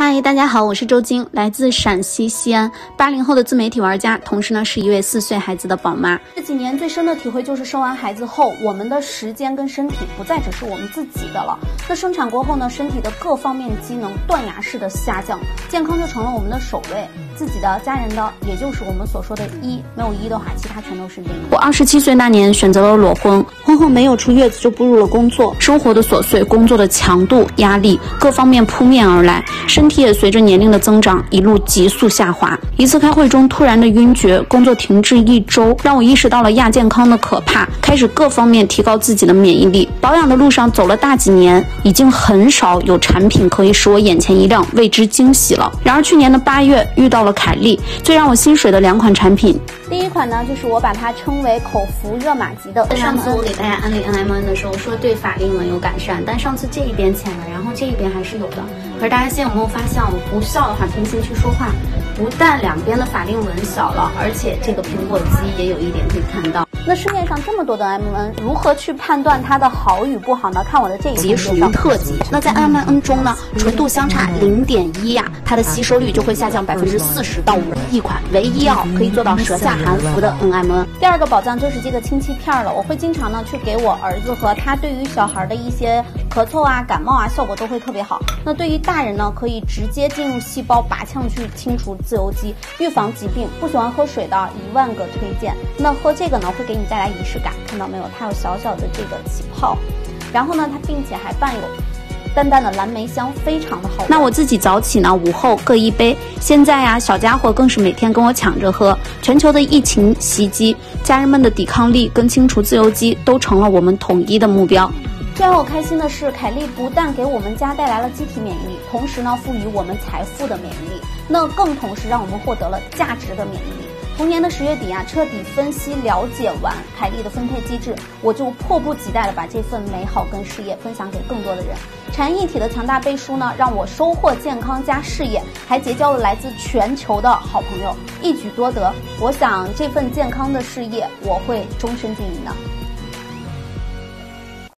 嗨，大家好，我是周晶，来自陕西西安，80后的自媒体玩家，同时呢是一位4岁孩子的宝妈。这几年最深的体会就是生完孩子后，我们的时间跟身体不再只是我们自己的了。那生产过后呢，身体的各方面机能断崖式的下降，健康就成了我们的首位，自己的、家人的，也就是我们所说的一，没有一的话，其他全都是零。我27岁那年选择了裸婚，婚后没有出月子就步入了工作，生活的琐碎、工作的强度、压力，各方面扑面而来，身体也随着年龄的增长一路急速下滑。一次开会中突然的晕厥，工作停滞1周，让我意识到了亚健康的可怕，开始各方面提高自己的免疫力。保养的路上走了大几年，已经很少有产品可以使我眼前一亮，为之惊喜了。然而去年的8月遇到了凯利，最让我心水的2款产品。第一款呢，就是我把它称为口服热玛吉的。上次我给大家安利 NMN 的时候说对法令纹有改善，但上次这一边浅了，然后这一边还是有的。可是大家现在有没有发现，我不笑的话，平行去说话，不但两边的法令纹小了，而且这个苹果肌也有一点可以看到。那市面上这么多的 NMN， 如何去判断它的好与不好呢？看我的这一级属于特级。那在 NMN 中呢，纯度相差0.1呀，它的吸收率就会下降40%到5%。一款唯一可以做到舌下含服的 NMN。第二个宝藏就是这个清气片了，我会经常呢去给我儿子和他对于小孩的一些咳嗽啊、感冒啊，效果都会特别好。那对于大人呢，可以直接进入细胞拔腔去清除自由基，预防疾病。不喜欢喝水的10000个推荐。那喝这个呢，会给你带来仪式感，看到没有？它有小小的这个起泡，然后呢，它并且还伴有淡淡的蓝莓香，非常的好闻。那我自己早起呢，午后各1杯。现在呀，小家伙更是每天跟我抢着喝。全球的疫情袭击，家人们的抵抗力跟清除自由基都成了我们统一的目标。最让我开心的是，凯利不但给我们家带来了机体免疫力，同时呢，赋予我们财富的免疫力，那更同时让我们获得了价值的免疫力。同年的10月底啊，彻底分析了解完凯利的分配机制，我就迫不及待的把这份美好跟事业分享给更多的人。产业一体的强大背书呢，让我收获健康加事业，还结交了来自全球的好朋友，一举多得。我想这份健康的事业，我会终身经营的。